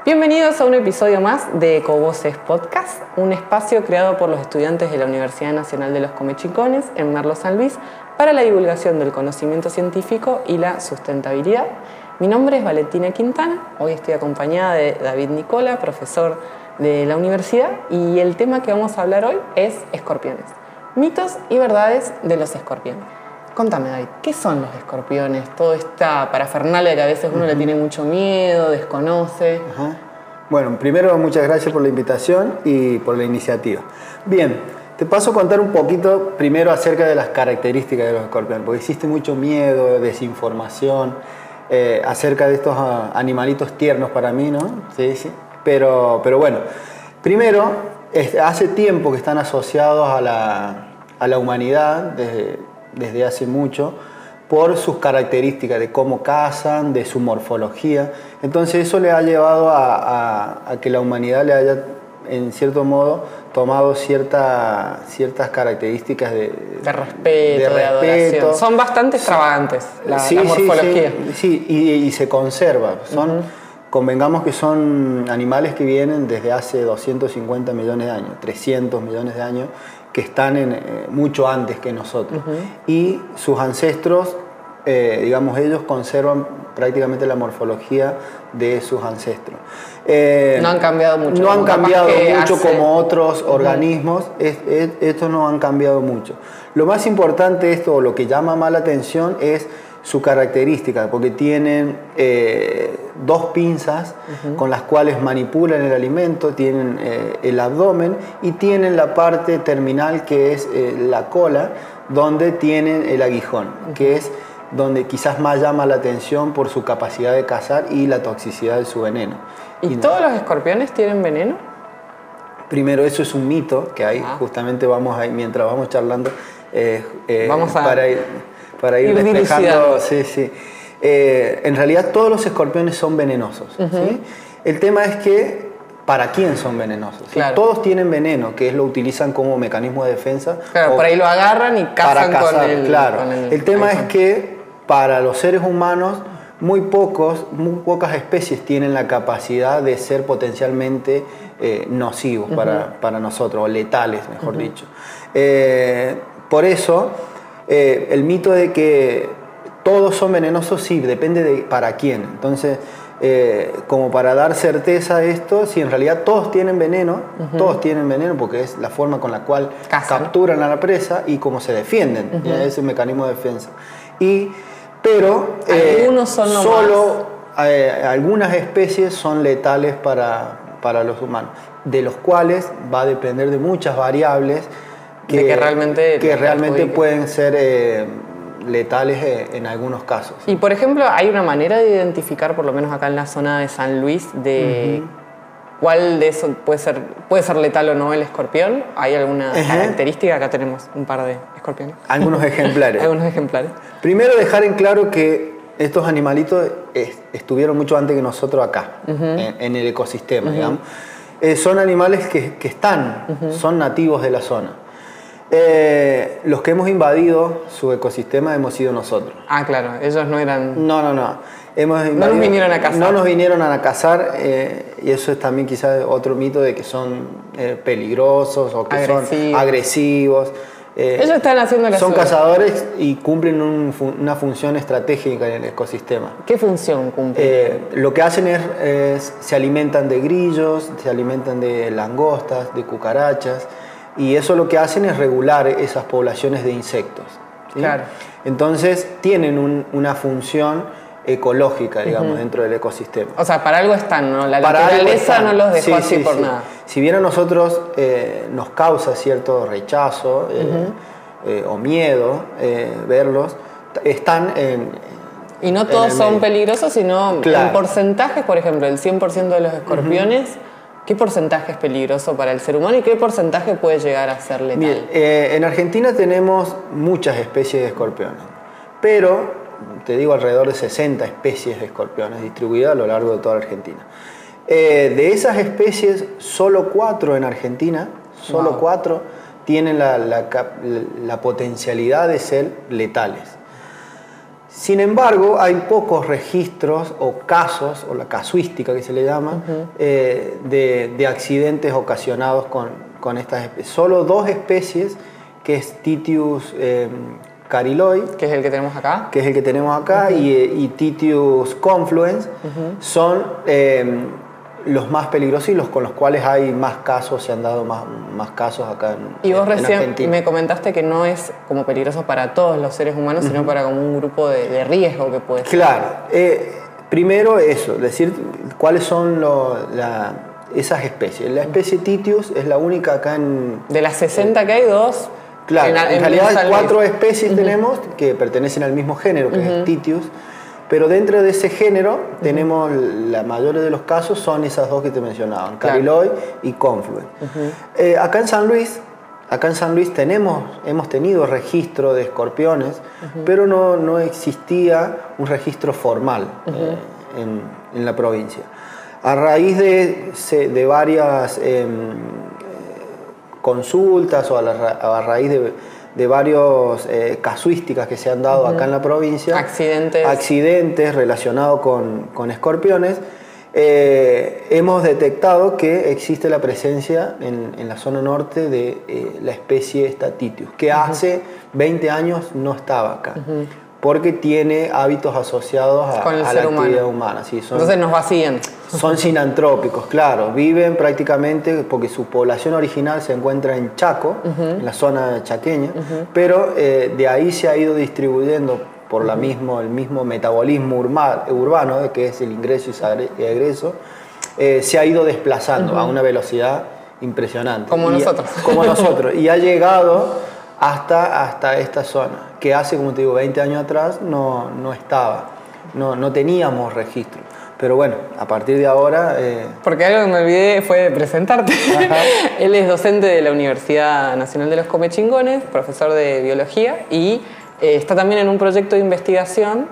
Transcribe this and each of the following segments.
Bienvenidos a un episodio más de Ecovoces Podcast, un espacio creado por los estudiantes de la Universidad Nacional de los Comechicones en Merlo San Luis para la divulgación del conocimiento científico y la sustentabilidad. Mi nombre es Valentina Quintana, hoy estoy acompañada de David Nicola, profesor de la universidad, y el tema que vamos a hablar hoy es escorpiones, mitos y verdades de los escorpiones. Contame, David, ¿qué son los escorpiones? Toda esta parafernalia que a veces uno le tiene mucho miedo, desconoce. Bueno, primero muchas gracias por la invitación y por la iniciativa. Bien, te paso a contar un poquito primero acerca de las características de los escorpiones, porque existe mucho miedo, desinformación acerca de estos animalitos tiernos para mí, ¿no? Sí. Pero bueno, primero, hace tiempo que están asociados a la humanidad, desde hace mucho, por sus características de cómo cazan, de su morfología. Entonces eso le ha llevado a que la humanidad le haya, en cierto modo, tomado ciertas características de respeto, de adoración. Son bastante extravagantes la morfología. Sí, y se conserva. Convengamos que son animales que vienen desde hace 250 millones de años, 300 millones de años, que están mucho antes que nosotros. Y sus ancestros, ellos conservan prácticamente la morfología de sus ancestros. No han cambiado mucho. No han cambiado mucho como otros organismos. Estos no han cambiado mucho. Lo más importante de esto, o lo que llama más la atención, es su característica, porque tienen dos pinzas con las cuales manipulan el alimento, tienen el abdomen y tienen la parte terminal que es la cola, donde tienen el aguijón, que es donde quizás más llama la atención por su capacidad de cazar y la toxicidad de su veneno. ¿Y todos los escorpiones tienen veneno? Primero, eso es un mito que hay, justamente mientras vamos charlando, para ir despejando. Sí. En realidad todos los escorpiones son venenosos. ¿Sí? El tema es que ¿para quién son venenosos? Claro. Todos tienen veneno, que lo utilizan como mecanismo de defensa. Claro, por ahí lo agarran y cazan para cazar, con el... Claro. Con el tema es que para los seres humanos muy pocas especies tienen la capacidad de ser potencialmente nocivos para nosotros, o letales, mejor dicho. Por eso, el mito de que todos son venenosos, sí, depende de para quién. Entonces, como para dar certeza a esto, si en realidad todos tienen veneno, porque es la forma con la cual capturan a la presa y cómo se defienden, es un mecanismo de defensa. Pero algunos son algunas especies son letales para los humanos, de los cuales va a depender de muchas variables que realmente pueden ser letales en algunos casos. Y por ejemplo, ¿hay una manera de identificar, por lo menos acá en la zona de San Luis, de cuál de eso puede ser letal o no el escorpión? ¿Hay alguna característica? Acá tenemos un par de escorpiones. Algunos ejemplares. Primero, dejar en claro que estos animalitos estuvieron mucho antes que nosotros acá, en el ecosistema, digamos. Son animales que son nativos de la zona. Los que hemos invadido su ecosistema hemos sido nosotros. Ah, claro, ellos no eran... No. No nos vinieron a cazar. No nos vinieron a cazar, y eso es también quizás otro mito de que son peligrosos o que son agresivos. Ellos están haciendo la Son cazadores y cumplen una función estratégica en el ecosistema. ¿Qué función cumplen? Lo que hacen es se alimentan de grillos, se alimentan de langostas, de cucarachas, y eso lo que hacen es regular esas poblaciones de insectos. ¿Sí? Claro. Entonces tienen una función ecológica, digamos, dentro del ecosistema. O sea, para algo están, ¿no? La naturaleza no los dejó así por nada. Si bien a nosotros nos causa cierto rechazo o miedo verlos, están y no todos son peligrosos, sino en porcentajes, por ejemplo, el 100% de los escorpiones, ¿qué porcentaje es peligroso para el ser humano y qué porcentaje puede llegar a ser letal? Bien, en Argentina tenemos muchas especies de escorpiones, pero te digo alrededor de 60 especies de escorpiones distribuidas a lo largo de toda la Argentina. De esas especies, solo 4 en Argentina, solo 4 tienen la potencialidad de ser letales. Sin embargo, hay pocos registros o casos, o la casuística que se le llama, de accidentes ocasionados con estas especies. Solo 2 especies, que es Titius carylloi, que es el que tenemos acá, y Titius confluens, son los más peligrosos y los con los cuales hay más casos, se han dado más casos acá Y vos recién Argentina. me comentaste que no es como peligroso para todos los seres humanos, sino para como un grupo de riesgo que puede ser. Claro. Primero eso, decir cuáles son esas especies. La especie Titius es la única acá en... De las 60 que hay, 2... Claro, en realidad hay 4 especies tenemos que pertenecen al mismo género, que es Titius. Pero dentro de ese género tenemos, la mayoría de los casos son esas 2 que te mencionaban, carylloi y confluens. Acá en San Luis hemos tenido registro de escorpiones, pero no existía un registro formal en la provincia. A raíz de varias consultas o a raíz de varios casuísticas que se han dado acá en la provincia, accidentes relacionados con escorpiones, hemos detectado que existe la presencia en la zona norte de la especie Titius, que hace 20 años no estaba acá, porque tiene hábitos asociados a la actividad humana. Sí, entonces nos vacían. Son sinantrópicos, claro, viven prácticamente, porque su población original se encuentra en Chaco, en la zona chaqueña, pero de ahí se ha ido distribuyendo por el mismo metabolismo urbano, que es el ingreso y egreso, se ha ido desplazando a una velocidad impresionante. Como nosotros. Como nosotros, y ha llegado hasta esta zona, que hace, como te digo, 20 años atrás no estaba, no teníamos registro. Pero bueno, a partir de ahora... Porque algo que me olvidé fue presentarte. Él es docente de la Universidad Nacional de los Comechingones, profesor de biología, y está también en un proyecto de investigación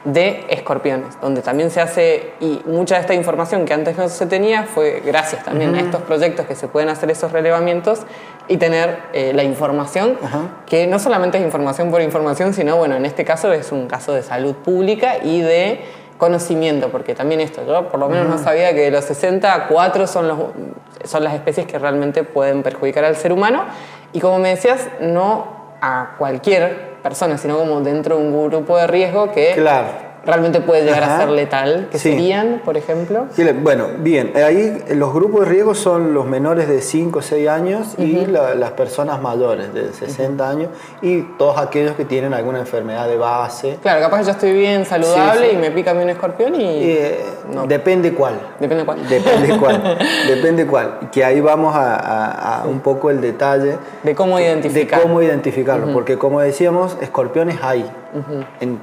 de escorpiones, donde también se hace, y mucha de esta información que antes no se tenía fue gracias también a estos proyectos que se pueden hacer esos relevamientos y tener la información, que no solamente es información por información, sino, bueno, en este caso es un caso de salud pública y de conocimiento, porque también esto, yo por lo menos no sabía que de los 60, 4 son las especies que realmente pueden perjudicar al ser humano, y como me decías, no a cualquier persona, sino como dentro de un grupo de riesgo que realmente puede llegar a ser letal, que serían, por ejemplo. Bueno, bien, ahí los grupos de riesgo son los menores de 5 o 6 años y las personas mayores de 60 años y todos aquellos que tienen alguna enfermedad de base. Claro, capaz que yo estoy bien saludable y me pica a mí un escorpión y... no. Depende cuál. Depende cuál. Depende cuál. Que ahí vamos a un poco el detalle de cómo identificarlo, porque como decíamos, escorpiones hay.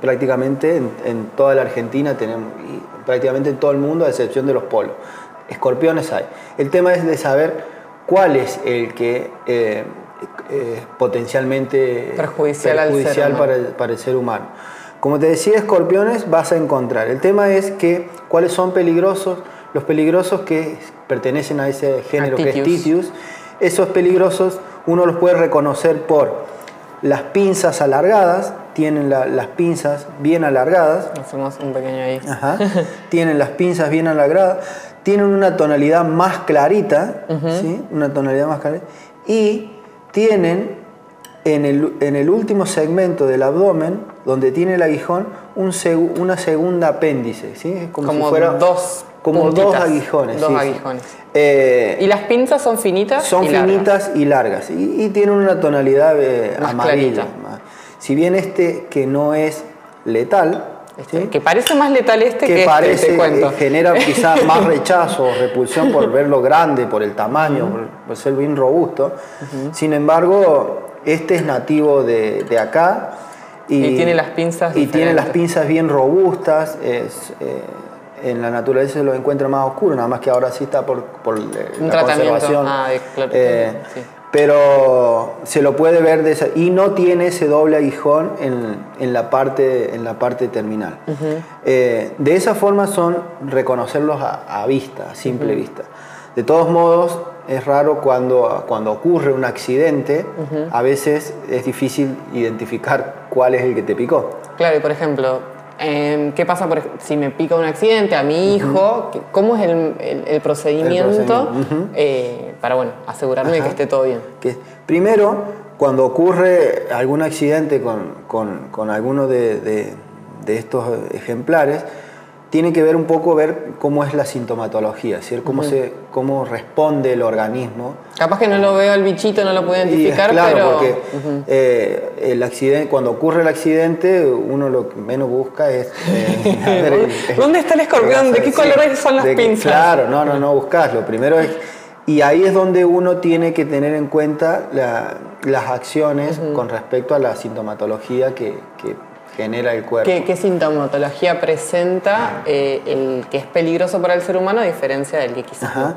Prácticamente en toda la Argentina tenemos, y prácticamente en todo el mundo, a excepción de los polos. Escorpiones hay. El tema es de saber cuál es el que potencialmente perjudicial para el ser humano. Como te decía, escorpiones vas a encontrar. El tema es que cuáles son peligrosos, los peligrosos que pertenecen a ese género que es Titius. Esos peligrosos uno los puede reconocer por las pinzas alargadas, tienen las pinzas bien alargadas. Hacemos un pequeño ahí. Tienen las pinzas bien alargadas, tienen una tonalidad más clarita, ¿sí? Una tonalidad más clarita, y tienen en el último segmento del abdomen, donde tiene el aguijón, una segunda apéndice, ¿sí? Es como si fuera dos aguijones. Dos aguijones. ¿Y las pinzas son finitas? Son finitas y largas. Y tienen una tonalidad amarilla. Si bien que no es letal, ¿sí? Que parece más letal que parece, te cuento. Genera quizás más rechazo o repulsión por verlo grande, por el tamaño, por ser bien robusto. Sin embargo, es nativo de acá. Y tiene las pinzas tiene las pinzas bien robustas. En la naturaleza se lo encuentra más oscuro, nada más que ahora sí está por la conservación. Pero se lo puede ver y no tiene ese doble aguijón en la parte terminal. De esa forma son reconocerlos a vista, a simple vista. De todos modos, es raro cuando ocurre un accidente, a veces es difícil identificar cuál es el que te picó. Claro, y por ejemplo, ¿qué pasa si me pica un accidente a mi hijo? ¿Cómo es el procedimiento, para asegurarme de que esté todo bien? Primero, cuando ocurre algún accidente con alguno de estos ejemplares, tiene que ver un poco cómo es la sintomatología, ¿sí? Cómo responde el organismo. Capaz que no lo veo al bichito, no lo puedo identificar, claro, pero... porque el accidente, cuando ocurre el accidente, uno lo que menos busca es... ¿Dónde está el escorpión? ¿De qué colores son las pinzas? Claro, no buscas. Lo primero es... Y ahí es donde uno tiene que tener en cuenta las acciones con respecto a la sintomatología que genera el cuerpo. ¿Qué sintomatología presenta el que es peligroso para el ser humano a diferencia del que quizás no?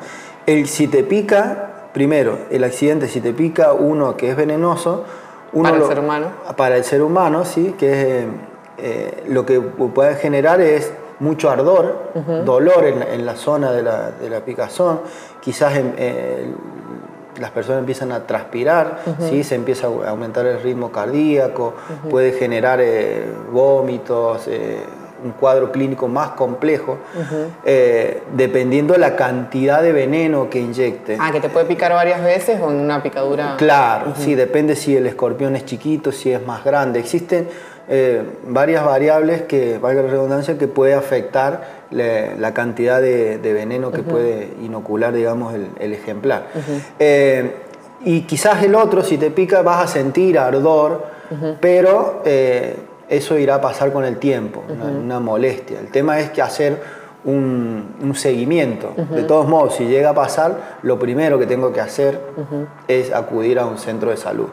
Si te pica, primero, el accidente, si te pica uno que es venenoso... ¿Para el ser humano? Para el ser humano, sí, que lo que puede generar es mucho ardor, dolor en la zona de la picazón, quizás las personas empiezan a transpirar, ¿sí? Se empieza a aumentar el ritmo cardíaco, puede generar vómitos, un cuadro clínico más complejo, dependiendo de la cantidad de veneno que inyecte. Que te puede picar varias veces o en una picadura. Claro, sí, depende si el escorpión es chiquito, si es más grande. Existen varias variables que, valga la redundancia, que puede afectar la cantidad de veneno que puede inocular, digamos, el ejemplar. Y quizás el otro, si te pica, vas a sentir ardor, pero eso irá a pasar con el tiempo, una molestia. El tema es que hacer un seguimiento. De todos modos, si llega a pasar, lo primero que tengo que hacer es acudir a un centro de salud.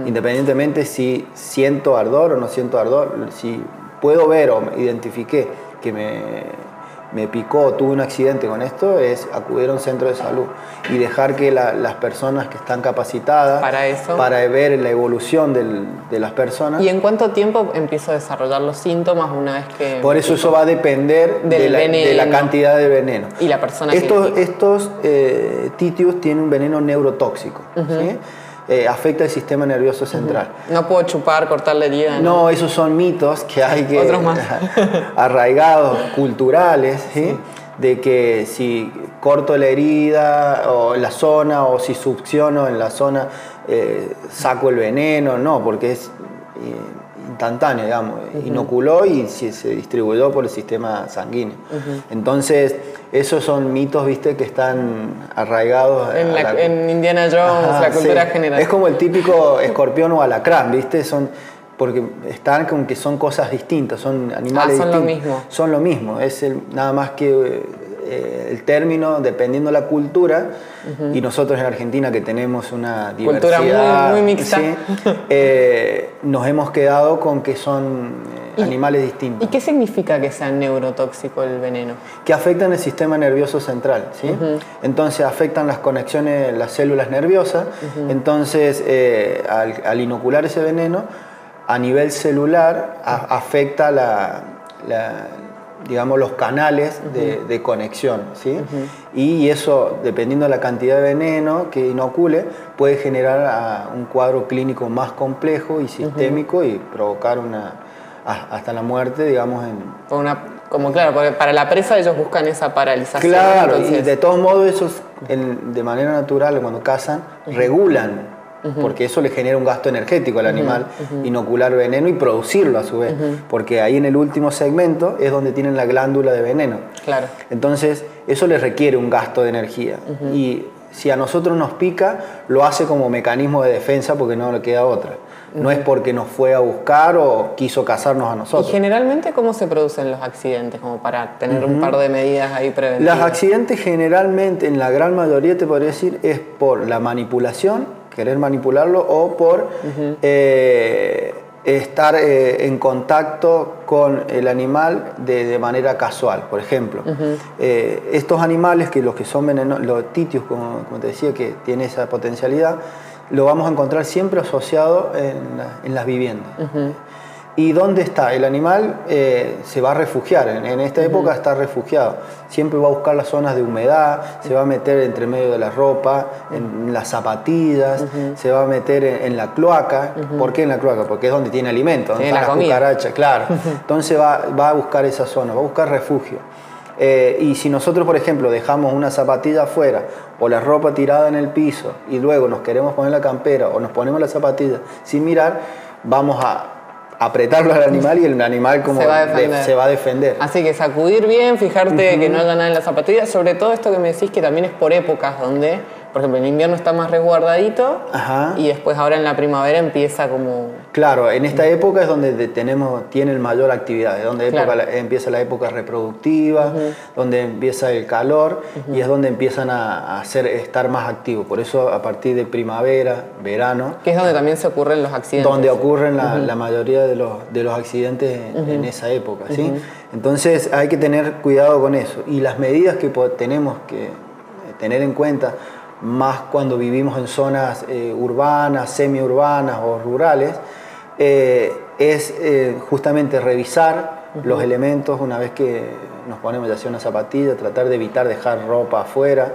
Independientemente si siento ardor o no siento ardor, si puedo ver o identifiqué que me picó o tuve un accidente con esto, es acudir a un centro de salud y dejar que las personas que están capacitadas para ver la evolución de las personas. ¿Y en cuánto tiempo empiezo a desarrollar los síntomas una vez que... Por eso eso va a depender de la cantidad de veneno. Y la persona estos titius tienen un veneno neurotóxico, ¿sí? Afecta el sistema nervioso central. No puedo chupar, cortar la herida. No, esos son mitos que hay que... Otros más. Arraigados, culturales, ¿sí? De que si corto la herida o la zona o si succiono en la zona saco el veneno. No, porque es instantáneo, digamos. Inoculó y se distribuyó por el sistema sanguíneo. Entonces, esos son mitos, viste, que están arraigados en Indiana Jones, la cultura general. Es como el típico escorpión o alacrán, viste, porque están como que son cosas distintas, son animales distintos. Lo mismo. Son lo mismo, es nada más que el término, dependiendo de la cultura, y nosotros en Argentina que tenemos una diversidad cultura muy mixta, ¿sí? Nos hemos quedado con que son animales distintos. ¿Y qué significa que sea neurotóxico el veneno? Que afectan el sistema nervioso central, ¿sí? Entonces afectan las conexiones, las células nerviosas. Entonces al inocular ese veneno, a nivel celular afecta digamos, los canales de conexión, ¿sí? Y eso, dependiendo de la cantidad de veneno que inocule, puede generar un cuadro clínico más complejo y sistémico y provocar hasta la muerte, digamos. Claro, porque para la presa ellos buscan esa paralización. Claro, entonces... y de todos modos, esos de manera natural, cuando cazan, regulan. Porque eso le genera un gasto energético al animal, inocular veneno y producirlo a su vez. Porque ahí en el último segmento es donde tienen la glándula de veneno. Claro. Entonces, eso les requiere un gasto de energía. Y si a nosotros nos pica, lo hace como mecanismo de defensa porque no le queda otra. No es porque nos fue a buscar o quiso cazarnos a nosotros. ¿Y generalmente cómo se producen los accidentes? Como para tener un par de medidas ahí preventivas. Los accidentes generalmente, en la gran mayoría te podría decir, es por la manipulación, querer manipularlo, o por estar en contacto con el animal de manera casual. Por ejemplo, estos animales, los que son venenosos, los titius, como te decía, que tiene esa potencialidad, lo vamos a encontrar siempre asociado en las viviendas. ¿Y dónde está? El animal se va a refugiar, en esta época está refugiado. Siempre va a buscar las zonas de humedad, se va a meter entre medio de la ropa, en las zapatillas, se va a meter en la cloaca. ¿Por qué en la cloaca? Porque es donde tiene alimento, donde están las cucarachas, claro. Entonces va a buscar esa zona, va a buscar refugio. Y si nosotros, por ejemplo, dejamos una zapatilla afuera o la ropa tirada en el piso y luego nos queremos poner la campera o nos ponemos la zapatilla sin mirar, vamos a apretarlo al animal y el animal como se va a defender. Así que sacudir bien, fijarte que no haya nada en la zapatilla, sobre todo esto que me decís que también es por épocas donde, por ejemplo, en invierno está más resguardadito y después ahora en la primavera empieza como... Claro, en esta época es donde tienen mayor actividad, es donde empieza la época reproductiva, donde empieza el calor y es donde empiezan a estar más activos. Por eso a partir de primavera, verano... Que es donde también se ocurren los accidentes. Donde ocurren la mayoría de los accidentes en esa época, ¿sí? Entonces hay que tener cuidado con eso. Y las medidas que tenemos que tener en cuenta, más cuando vivimos en zonas urbanas, semiurbanas o rurales, es justamente revisar los elementos una vez que nos ponemos ya sea una zapatilla, tratar de evitar dejar ropa afuera.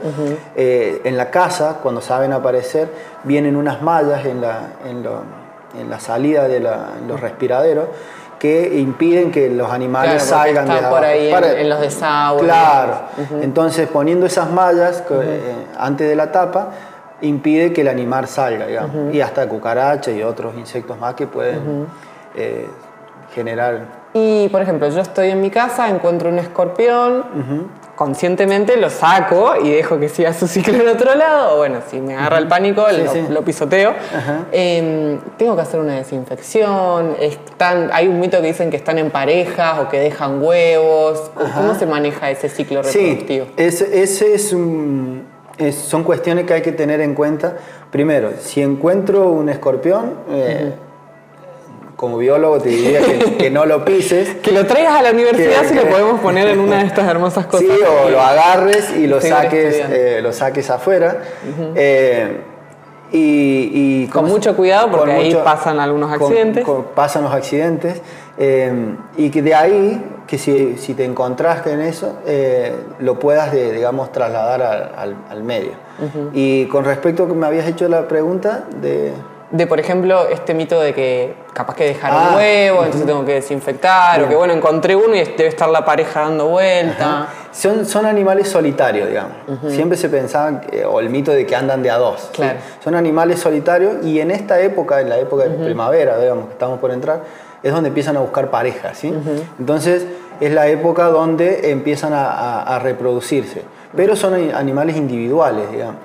En la casa, cuando saben aparecer, vienen unas mallas en la salida de los respiraderos que impiden que los animales salgan de por ahí en los desagües. Claro, entonces poniendo esas mallas antes de la tapa impide que el animal salga, digamos. Y hasta cucarachas y otros insectos más que pueden generar... Y, por ejemplo, yo estoy en mi casa, encuentro un escorpión, conscientemente lo saco y dejo que siga su ciclo en otro lado, o bueno, si me agarra el pánico, lo pisoteo. Tengo que hacer una desinfección, hay un mito que dicen que están en parejas o que dejan huevos. ¿Cómo se maneja ese ciclo reproductivo? Sí, son cuestiones que hay que tener en cuenta. Primero, si encuentro un escorpión, como biólogo te diría que no lo pises. Que lo traigas a la universidad si lo podemos poner en una de estas hermosas cosas. Sí, o lo agarres y lo saques afuera. Y con mucho cuidado porque ahí pasan algunos accidentes. Pasan los accidentes. Y que de ahí, que si te encontrás en eso, lo puedas, digamos, trasladar al medio. Y con respecto a que me habías hecho la pregunta de, por ejemplo, este mito de que capaz que dejaron huevo, entonces tengo que desinfectar, o que bueno, encontré uno y debe estar la pareja dando vuelta. Son animales solitarios, digamos. Siempre se pensaba, o el mito de que andan de a dos. Claro. ¿sí? Son animales solitarios y en esta época, en la época de primavera, digamos, que estamos por entrar, es donde empiezan a buscar parejas, ¿sí? Entonces, es la época donde empiezan a reproducirse. Pero son animales individuales, digamos.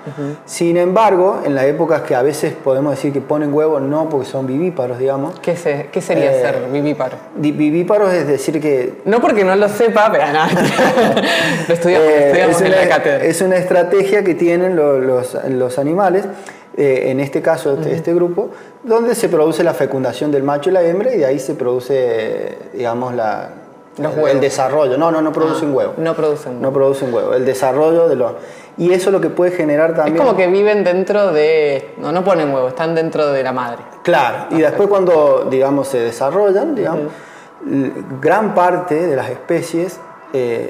Sin embargo, en las épocas que a veces podemos decir que ponen huevos, no porque son vivíparos, digamos. ¿Qué sería ser vivíparo? Vivíparos es decir que... No porque no lo sepa, pero nada. Lo estudiamos en la cátedra. Es una estrategia que tienen los animales, en este caso este grupo, donde se produce la fecundación del macho y la hembra y de ahí se produce, digamos, el desarrollo. No producen huevo. No producen. No producen huevo. El desarrollo de los... Y eso lo que puede generar también... Es como que viven dentro de... No ponen huevo, están dentro de la madre. Claro. Y después cuando, digamos, se desarrollan, digamos, gran parte de las especies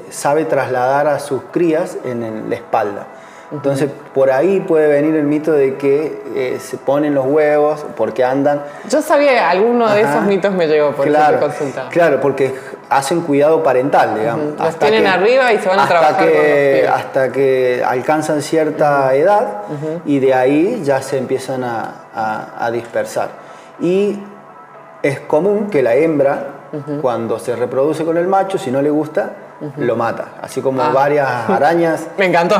sabe trasladar a sus crías en la espalda. Entonces, por ahí puede venir el mito de que se ponen los huevos porque andan... Yo sabía, alguno de esos mitos me llegó, por eso te consultaba. Claro, porque hacen cuidado parental, digamos. Los tienen arriba y se van a trabajar con los pies. Hasta que alcanzan cierta edad y de ahí ya se empiezan a dispersar. Y es común que la hembra, cuando se reproduce con el macho, si no le gusta, lo mata. Así como varias arañas. Me encantó.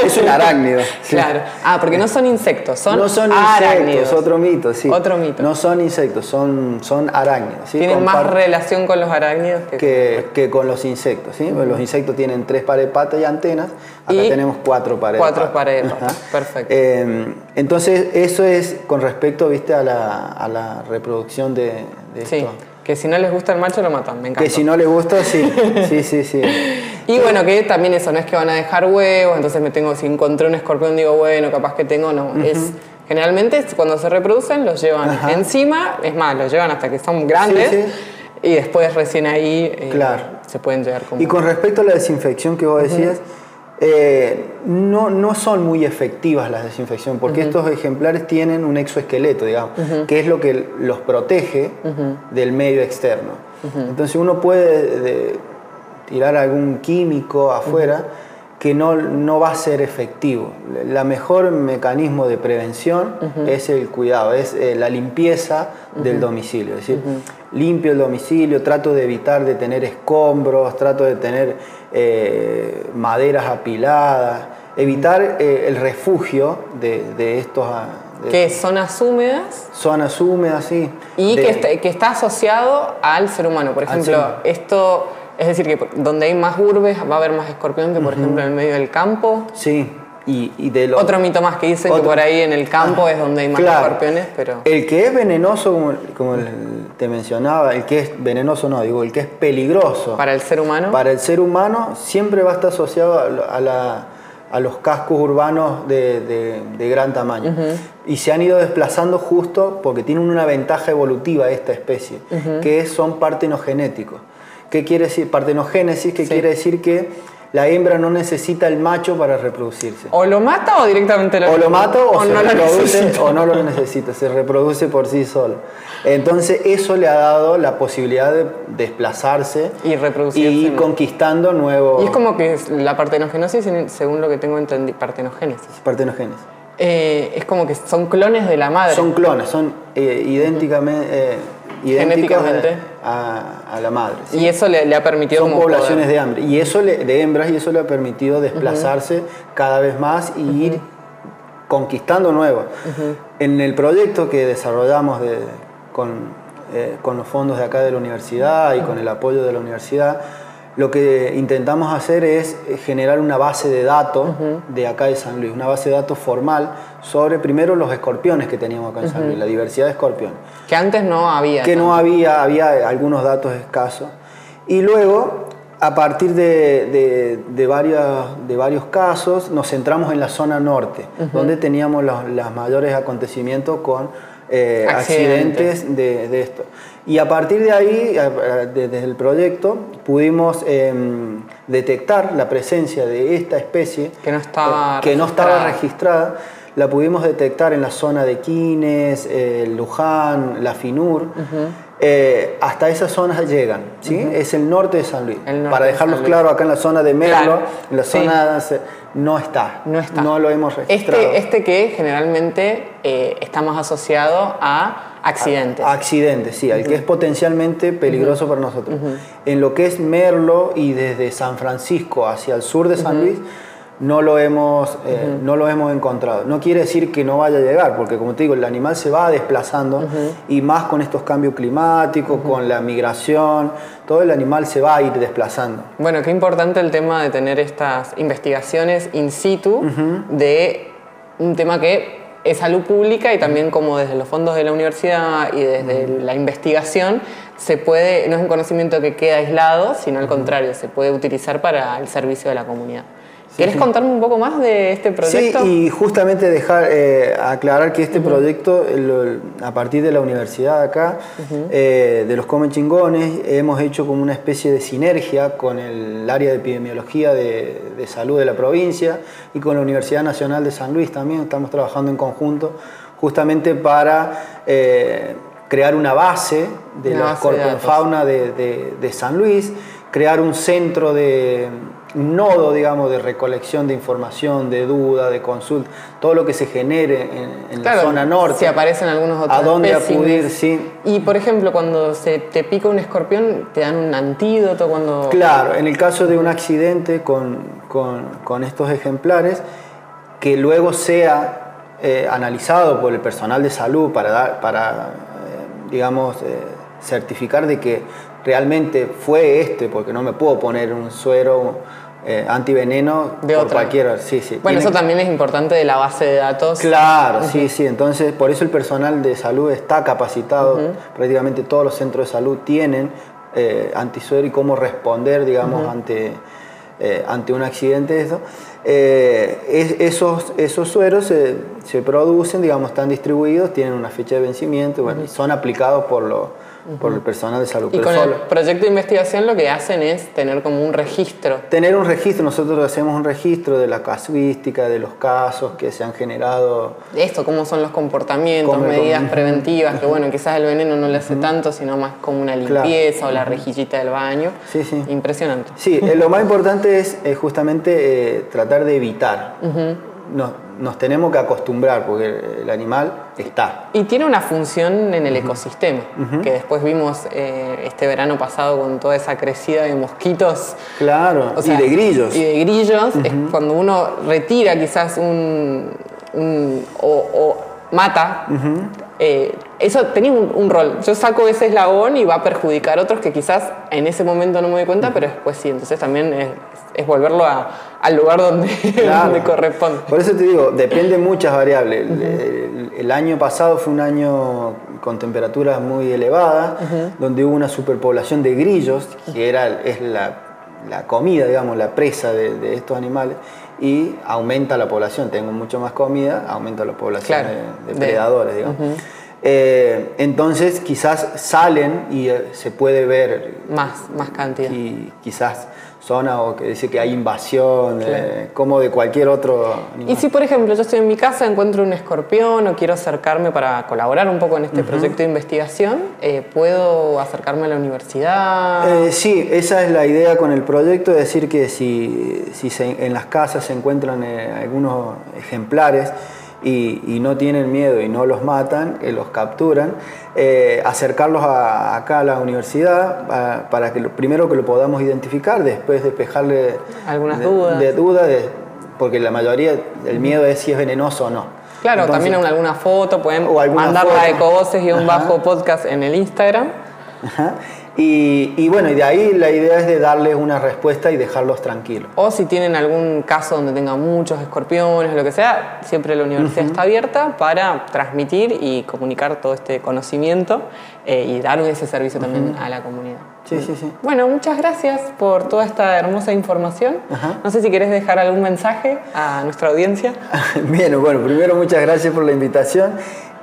Es un arácnido. Sí. Claro. Porque no son insectos, no son arácnidos. Insectos, otro mito, sí. Otro mito. No son insectos, son arácnidos. ¿sí? Tienen más relación con los arácnidos que con los insectos. ¿sí? Los insectos tienen 3 pares de patas y antenas. Acá tenemos 4 pares de patas. 4 pares de patas. Perfecto. Entonces, eso es con respecto, ¿viste? a la reproducción de esto. Que si no les gusta el macho lo matan, me encanta. Que si no les gusta, sí. Y bueno, que también eso, no es que van a dejar huevos, entonces si encontré un escorpión digo, bueno, capaz que tengo, no. Es Generalmente cuando se reproducen los llevan encima, es más, los llevan hasta que son grandes. Sí, sí. Y después recién ahí Claro. se pueden llegar como... Y con respecto a la desinfección que vos decías, no son muy efectivas las desinfecciones, porque estos ejemplares tienen un exoesqueleto, digamos, que es lo que los protege del medio externo. Entonces uno puede tirar algún químico afuera que no va a ser efectivo. La mejor mecanismo de prevención es el cuidado, es la limpieza del domicilio. Es decir, limpio el domicilio, trato de evitar de tener escombros, trato de tener maderas apiladas, evitar el refugio de estos... ¿Qué? ¿Zonas húmedas? Zonas húmedas, sí. Y que está asociado al ser humano. Por ejemplo, esto... Es decir, que donde hay más urbes va a haber más escorpión que, por ejemplo, en el medio del campo. Sí. Otro mito más que dicen que por ahí en el campo es donde hay más escorpiones, pero... El que es venenoso, como te mencionaba, el que es venenoso no, digo, el que es peligroso... ¿Para el ser humano? Para el ser humano siempre va a estar asociado a los cascos urbanos de gran tamaño. Y se han ido desplazando justo porque tienen una ventaja evolutiva esta especie, que son partenogenéticos. ¿Qué quiere decir? Partenogénesis, que quiere decir que la hembra no necesita el macho para reproducirse. ¿O lo mata o directamente lo mata o se no reproduce o no lo necesita, se reproduce por sí solo. Entonces eso le ha dado la posibilidad de desplazarse y reproducirse y ir conquistando nuevos... Y es como que la partenogenosis, según lo que tengo entendido, partenogénesis. Partenogénesis. Es como que son clones de la madre. Son clones, son idénticamente... genéticamente a la madre. ¿Sí? Y eso le ha permitido... Son poblaciones de hembras, y eso le ha permitido desplazarse cada vez más y ir conquistando nuevos. En el proyecto que desarrollamos con los fondos de acá de la universidad y con el apoyo de la universidad, lo que intentamos hacer es generar una base de datos de acá de San Luis, una base de datos formal sobre primero los escorpiones que teníamos acá en San Luis, la diversidad de escorpiones. Que antes no había. Que no había algunos datos escasos. Y luego, a partir de varios casos, nos centramos en la zona norte, donde teníamos los mayores acontecimientos con accidentes de esto. Y a partir de ahí, desde el proyecto, pudimos detectar la presencia de esta especie que no estaba registrada. La pudimos detectar en la zona de Quines, Luján, la FINUR. Hasta esas zonas llegan, ¿sí? Es el norte de San Luis. Para dejarlos claro, acá en la zona de Merlo, en la zona no está. No lo hemos registrado. Este que generalmente está más asociado a accidentes. A accidentes, sí, al que es potencialmente peligroso para nosotros. En lo que es Merlo y desde San Francisco hacia el sur de San Luis, no lo hemos encontrado. No quiere decir que no vaya a llegar, porque como te digo, el animal se va desplazando y más con estos cambios climáticos, con la migración, todo el animal se va a ir desplazando. Bueno, qué importante el tema de tener estas investigaciones in situ de un tema que es salud pública y también como desde los fondos de la universidad y desde la investigación se puede, no es un conocimiento que queda aislado, sino al contrario, se puede utilizar para el servicio de la comunidad. ¿Querés contarme un poco más de este proyecto? Sí, y justamente aclarar que este proyecto, a partir de la universidad acá, de los Comechingones, hemos hecho como una especie de sinergia con el área de epidemiología de salud de la provincia y con la Universidad Nacional de San Luis también. Estamos trabajando en conjunto justamente para crear una base de la escorpionfauna de San Luis, crear un centro un nodo, digamos, de recolección de información, de duda, de consulta, todo lo que se genere en la zona norte. Si aparecen algunos otros a dónde espécimes. Acudir, sí. Y, por ejemplo, cuando se te pica un escorpión, ¿te dan un antídoto? Claro, en el caso de un accidente con estos ejemplares, que luego sea analizado por el personal de salud para certificar de que realmente fue porque no me puedo poner un suero antiveneno por cualquiera. Sí. Bueno, eso también es importante de la base de datos. Claro, sí. Entonces, por eso el personal de salud está capacitado. Prácticamente todos los centros de salud tienen antisuero y cómo responder, digamos, ante un accidente, esos sueros se producen, digamos, están distribuidos, tienen una fecha de vencimiento, bueno, y son aplicados por el personal de salud. Y con el proyecto de investigación lo que hacen es tener como un registro. Tener un registro, nosotros hacemos un registro de la casuística, de los casos que se han generado. Esto, cómo son los comportamientos, medidas preventivas, que bueno, quizás el veneno no le hace tanto, sino más como una limpieza o la rejillita del baño. Sí, sí. Impresionante. Sí, lo más importante es justamente tratar de evitar. Nos tenemos que acostumbrar porque el animal está. Y tiene una función en el ecosistema, que después vimos este verano pasado con toda esa crecida de mosquitos. Claro, o sea, y de grillos. Y de grillos, es cuando uno retira quizás o mata, eso tenía un rol. Yo saco ese eslabón y va a perjudicar a otros que quizás en ese momento no me doy cuenta, pero después sí. Entonces también es volverlo al lugar donde, donde corresponde. Por eso te digo, depende de muchas variables. El año pasado fue un año con temperaturas muy elevadas, donde hubo una superpoblación de grillos, que es la comida, digamos, la presa de estos animales, y aumenta la población. Tengo mucho más comida, aumenta la población de predadores, digamos. Entonces quizás salen y se puede ver más cantidad. Y quizás zona o que dice que hay invasión, como de cualquier otro animal. Y si, por ejemplo, yo estoy en mi casa, encuentro un escorpión o quiero acercarme para colaborar un poco en este proyecto de investigación, ¿puedo acercarme a la universidad? Sí, esa es la idea con el proyecto, es decir, que si en las casas se encuentran algunos ejemplares y no tienen miedo y no los matan, los capturan, acercarlos acá a la universidad para que primero que lo podamos identificar, después despejarle algunas dudas. Porque la mayoría del miedo es si es venenoso o no. Claro, entonces, también alguna foto, pueden mandarla a ecovoces-podcast en el Instagram. Y bueno, y de ahí la idea es de darles una respuesta y dejarlos tranquilos. O si tienen algún caso donde tengan muchos escorpiones o lo que sea, siempre la universidad está abierta para transmitir y comunicar todo este conocimiento y dar ese servicio también a la comunidad. Sí, sí, sí. Bueno, muchas gracias por toda esta hermosa información. No sé si querés dejar algún mensaje a nuestra audiencia. Bien, bueno, primero muchas gracias por la invitación.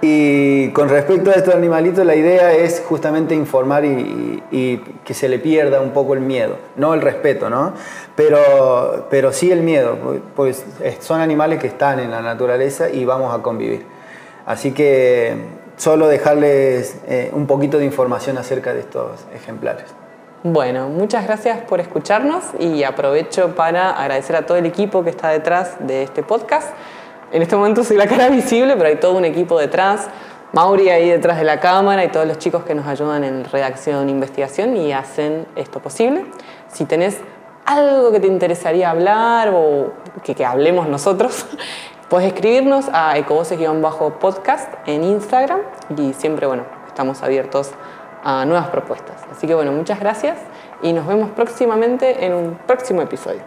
Y con respecto a estos animalitos, la idea es justamente informar y que se le pierda un poco el miedo, no el respeto, ¿no? Pero sí el miedo, pues son animales que están en la naturaleza y vamos a convivir. Así que solo dejarles un poquito de información acerca de estos ejemplares. Bueno, muchas gracias por escucharnos y aprovecho para agradecer a todo el equipo que está detrás de este podcast. En este momento soy la cara visible, pero hay todo un equipo detrás. Mauri ahí detrás de la cámara y todos los chicos que nos ayudan en redacción e investigación y hacen esto posible. Si tenés algo que te interesaría hablar o que hablemos nosotros, puedes escribirnos a ecovoces-podcast en Instagram y siempre, bueno, estamos abiertos a nuevas propuestas. Así que, bueno, muchas gracias y nos vemos próximamente en un próximo episodio.